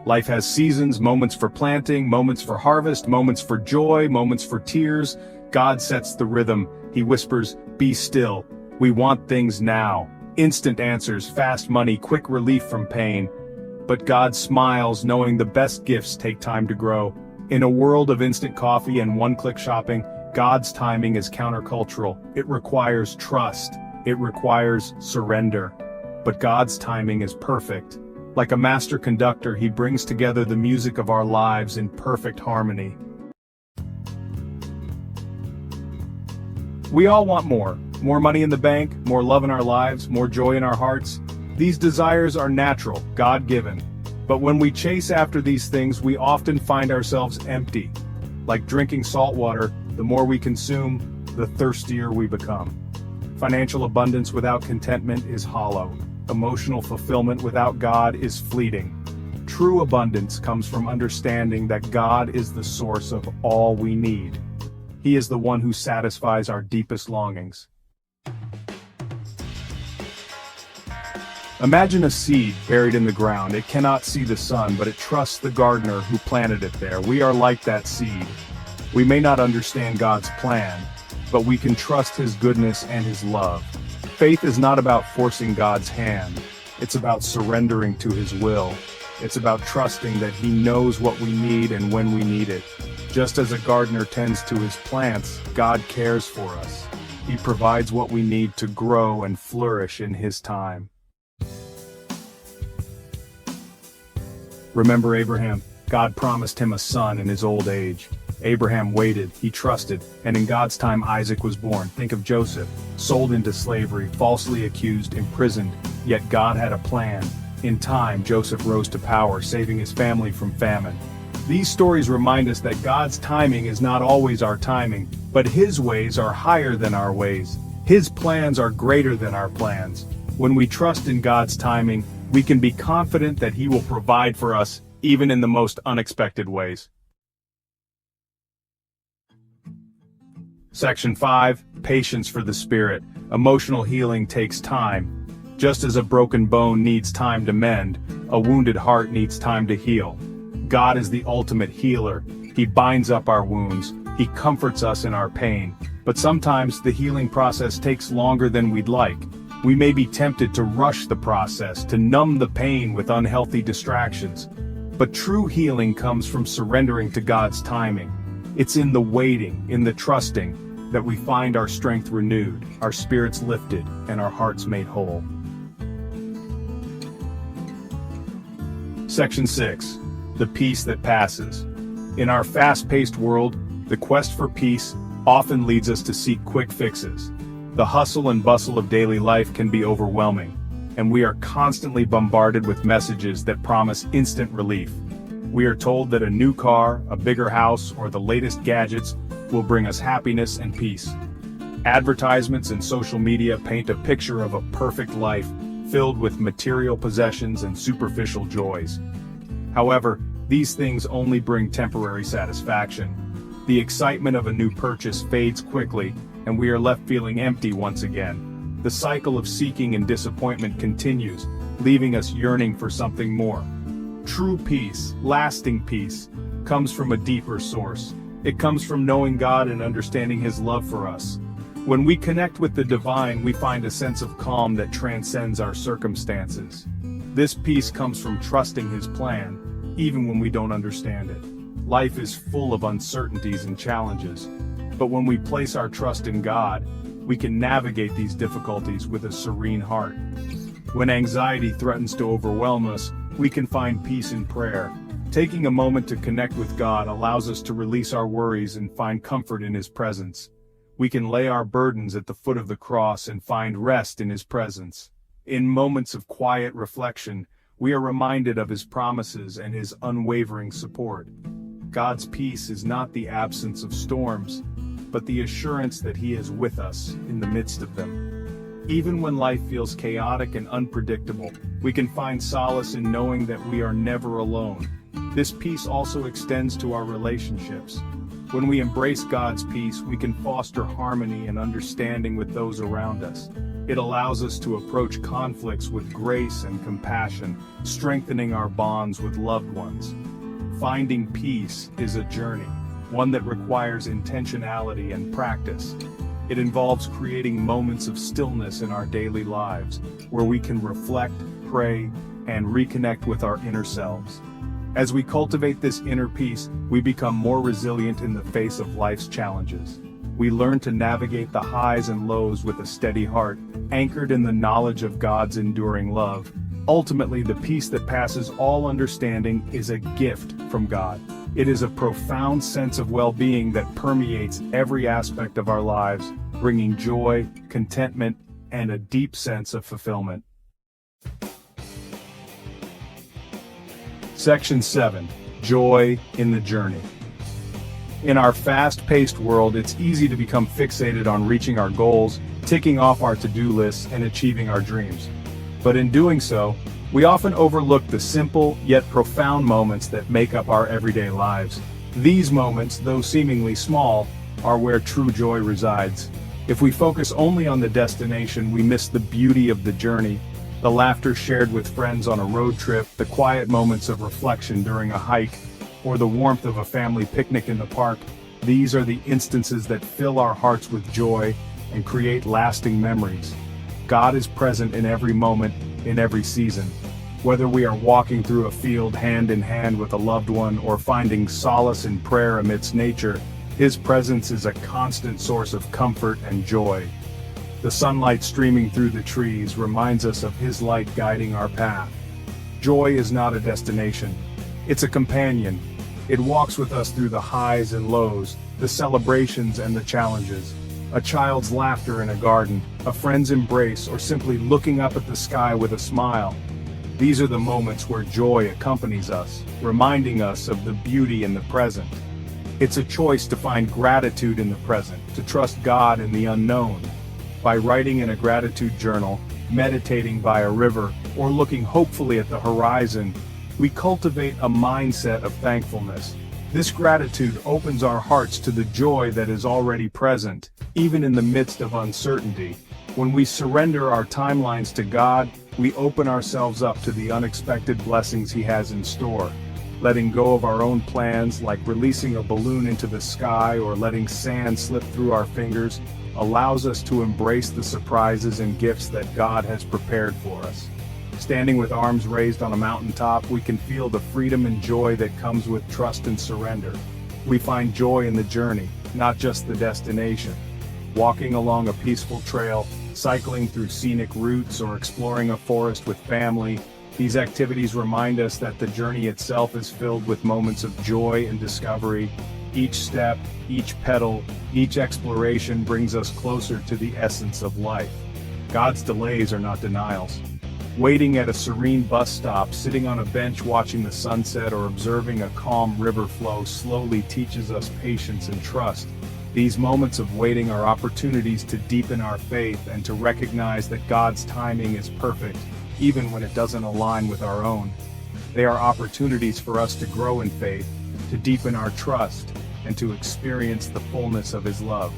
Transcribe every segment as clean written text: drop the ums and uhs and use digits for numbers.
Life has seasons, moments for planting, moments for harvest, moments for joy, moments for tears. God sets the rhythm. He whispers, "Be still. We want things now." Instant answers, fast money, quick relief from pain. But God smiles, knowing the best gifts take time to grow. In a world of instant coffee and one-click shopping, God's timing is countercultural. It requires trust. It requires surrender. But God's timing is perfect. Like a master conductor, He brings together the music of our lives in perfect harmony. We all want more. More money in the bank, more love in our lives, more joy in our hearts. These desires are natural, God-given. But when we chase after these things, we often find ourselves empty. Like drinking salt water, the more we consume, the thirstier we become. Financial abundance without contentment is hollow. Emotional fulfillment without God is fleeting. True abundance comes from understanding that God is the source of all we need. He is the one who satisfies our deepest longings. Imagine a seed buried in the ground. It cannot see the sun, but it trusts the gardener who planted it there. We are like that seed. We may not understand God's plan, but we can trust His goodness and His love. Faith is not about forcing God's hand. It's about surrendering to His will. It's about trusting that He knows what we need and when we need it. Just as a gardener tends to his plants, God cares for us. He provides what we need to grow and flourish in His time. Remember Abraham? God promised him a son in his old age. Abraham waited, he trusted, and in God's time Isaac was born. Think of Joseph, sold into slavery, falsely accused, imprisoned, yet God had a plan. In time, Joseph rose to power, saving his family from famine. These stories remind us that God's timing is not always our timing, but His ways are higher than our ways. His plans are greater than our plans. When we trust in God's timing, we can be confident that He will provide for us, even in the most unexpected ways. Section 5. Patience for the Spirit. Emotional healing takes time. Just as a broken bone needs time to mend, a wounded heart needs time to heal. God is the ultimate healer. He binds up our wounds. He comforts us in our pain. But sometimes the healing process takes longer than we'd like. We may be tempted to rush the process, to numb the pain with unhealthy distractions. But true healing comes from surrendering to God's timing. It's in the waiting, in the trusting, that we find our strength renewed, our spirits lifted, and our hearts made whole. Section 6. The peace that passes. In our fast-paced world, the quest for peace often leads us to seek quick fixes. The hustle and bustle of daily life can be overwhelming, and we are constantly bombarded with messages that promise instant relief. We are told that a new car, a bigger house, or the latest gadgets will bring us happiness and peace. Advertisements and social media paint a picture of a perfect life, filled with material possessions and superficial joys. However, these things only bring temporary satisfaction. The excitement of a new purchase fades quickly, and we are left feeling empty once again. The cycle of seeking and disappointment continues, leaving us yearning for something more. True peace, lasting peace, comes from a deeper source. It comes from knowing God and understanding His love for us. When we connect with the divine, we find a sense of calm that transcends our circumstances. This peace comes from trusting His plan, even when we don't understand it. Life is full of uncertainties and challenges, but when we place our trust in God, we can navigate these difficulties with a serene heart. When anxiety threatens to overwhelm us, we can find peace in prayer. Taking a moment to connect with God allows us to release our worries and find comfort in His presence. We can lay our burdens at the foot of the cross and find rest in His presence. In moments of quiet reflection, we are reminded of His promises and His unwavering support. God's peace is not the absence of storms, but the assurance that He is with us in the midst of them. Even when life feels chaotic and unpredictable, we can find solace in knowing that we are never alone. This peace also extends to our relationships. When we embrace God's peace, we can foster harmony and understanding with those around us. It allows us to approach conflicts with grace and compassion, strengthening our bonds with loved ones. Finding peace is a journey, one that requires intentionality and practice. It involves creating moments of stillness in our daily lives, where we can reflect, pray, and reconnect with our inner selves. As we cultivate this inner peace, we become more resilient in the face of life's challenges. We learn to navigate the highs and lows with a steady heart, anchored in the knowledge of God's enduring love. Ultimately, the peace that passes all understanding is a gift from God. It is a profound sense of well-being that permeates every aspect of our lives, bringing joy, contentment, and a deep sense of fulfillment. Section 7. Joy in the journey. In our fast-paced world, it's easy to become fixated on reaching our goals, ticking off our to-do lists, and achieving our dreams. But in doing so, we often overlook the simple yet profound moments that make up our everyday lives. These moments, though seemingly small, are where true joy resides. If we focus only on the destination, we miss the beauty of the journey. The laughter shared with friends on a road trip, the quiet moments of reflection during a hike, or the warmth of a family picnic in the park. These are the instances that fill our hearts with joy and create lasting memories. God is present in every moment, in every season. Whether we are walking through a field hand in hand with a loved one or finding solace in prayer amidst nature, His presence is a constant source of comfort and joy. The sunlight streaming through the trees reminds us of His light guiding our path. Joy is not a destination. It's a companion. It walks with us through the highs and lows, the celebrations and the challenges. A child's laughter in a garden, a friend's embrace, or simply looking up at the sky with a smile. These are the moments where joy accompanies us, reminding us of the beauty in the present. It's a choice to find gratitude in the present, to trust God in the unknown. By writing in a gratitude journal, meditating by a river, or looking hopefully at the horizon, we cultivate a mindset of thankfulness. This gratitude opens our hearts to the joy that is already present, even in the midst of uncertainty. When we surrender our timelines to God, we open ourselves up to the unexpected blessings He has in store. Letting go of our own plans, like releasing a balloon into the sky or letting sand slip through our fingers, allows us to embrace the surprises and gifts that God has prepared for us. Standing with arms raised on a mountaintop, we can feel the freedom and joy that comes with trust and surrender. We find joy in the journey, not just the destination. Walking along a peaceful trail, cycling through scenic routes, or exploring a forest with family, these activities remind us that the journey itself is filled with moments of joy and discovery. Each step, each petal, each exploration brings us closer to the essence of life. God's delays are not denials. Waiting at a serene bus stop, sitting on a bench watching the sunset, or observing a calm river flow slowly teaches us patience and trust. These moments of waiting are opportunities to deepen our faith and to recognize that God's timing is perfect, even when it doesn't align with our own. They are opportunities for us to grow in faith, to deepen our trust, and to experience the fullness of His love.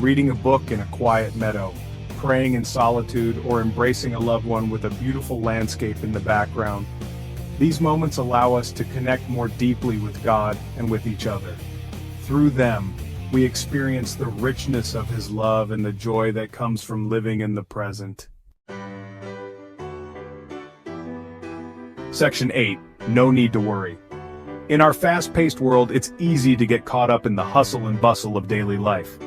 Reading a book in a quiet meadow, praying in solitude, or embracing a loved one with a beautiful landscape in the background. These moments allow us to connect more deeply with God and with each other. Through them, we experience the richness of His love and the joy that comes from living in the present. Section 8. No need to worry. In our fast-paced world, it's easy to get caught up in the hustle and bustle of daily life.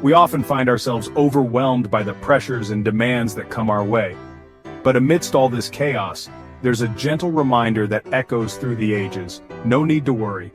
We often find ourselves overwhelmed by the pressures and demands that come our way. But amidst all this chaos, there's a gentle reminder that echoes through the ages. No need to worry.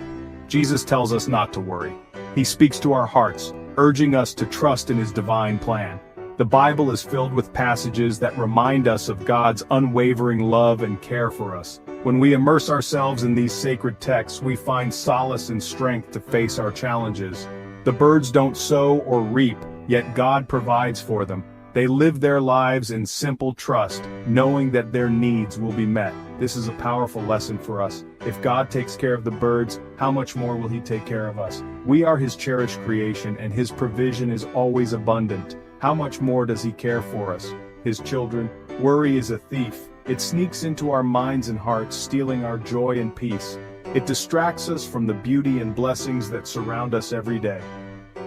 Jesus tells us not to worry. He speaks to our hearts, urging us to trust in His divine plan. The Bible is filled with passages that remind us of God's unwavering love and care for us. When we immerse ourselves in these sacred texts, we find solace and strength to face our challenges. The birds don't sow or reap, yet God provides for them. They live their lives in simple trust, knowing that their needs will be met. This is a powerful lesson for us. If God takes care of the birds, how much more will He take care of us? We are His cherished creation, and His provision is always abundant. How much more does He care for us, His children? Worry is a thief. It sneaks into our minds and hearts, stealing our joy and peace. It distracts us from the beauty and blessings that surround us every day.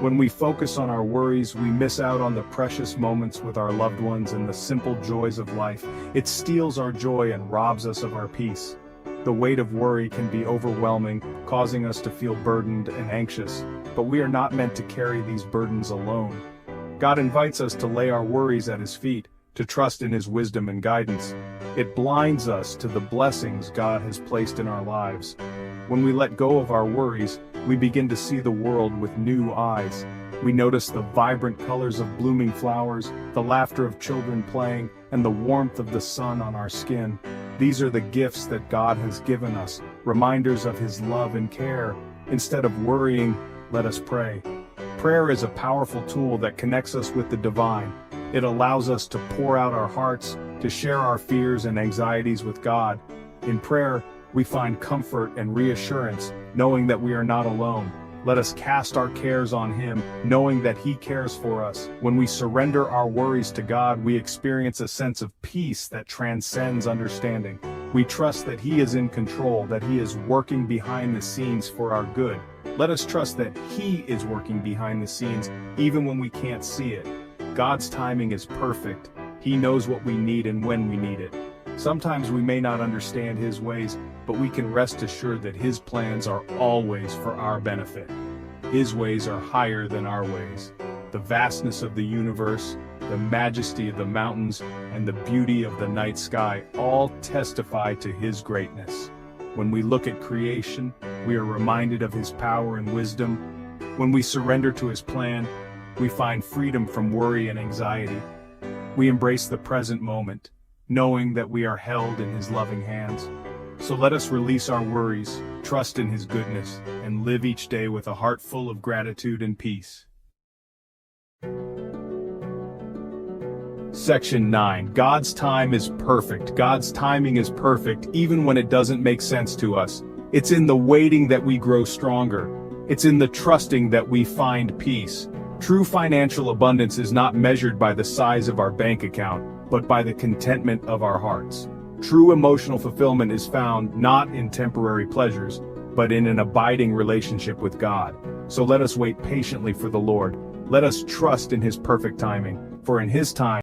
When we focus on our worries, we miss out on the precious moments with our loved ones and the simple joys of life. It steals our joy and robs us of our peace. The weight of worry can be overwhelming, causing us to feel burdened and anxious, but we are not meant to carry these burdens alone. God invites us to lay our worries at His feet, to trust in His wisdom and guidance. It blinds us to the blessings God has placed in our lives. When we let go of our worries, we begin to see the world with new eyes. We notice the vibrant colors of blooming flowers, the laughter of children playing, and the warmth of the sun on our skin. These are the gifts that God has given us, reminders of His love and care. Instead of worrying, let us pray. Prayer is a powerful tool that connects us with the divine. It allows us to pour out our hearts, to share our fears and anxieties with God. In prayer, we find comfort and reassurance, knowing that we are not alone. Let us cast our cares on Him, knowing that He cares for us. When we surrender our worries to God, we experience a sense of peace that transcends understanding. We trust that He is in control, that He is working behind the scenes for our good. Let us trust that He is working behind the scenes, even when we can't see it. God's timing is perfect. He knows what we need and when we need it. Sometimes we may not understand His ways, but we can rest assured that His plans are always for our benefit. His ways are higher than our ways. The vastness of the universe, the majesty of the mountains, and the beauty of the night sky all testify to His greatness. When we look at creation, we are reminded of His power and wisdom. When we surrender to His plan, we find freedom from worry and anxiety. We embrace the present moment, knowing that we are held in His loving hands. So let us release our worries, trust in His goodness, and live each day with a heart full of gratitude and peace. Section 9. God's time is perfect. God's timing is perfect, even when it doesn't make sense to us. It's in the waiting that we grow stronger. It's in the trusting that we find peace. True financial abundance is not measured by the size of our bank account, but by the contentment of our hearts. True emotional fulfillment is found not in temporary pleasures, but in an abiding relationship with God. So let us wait patiently for the Lord. Let us trust in His perfect timing, for in His time,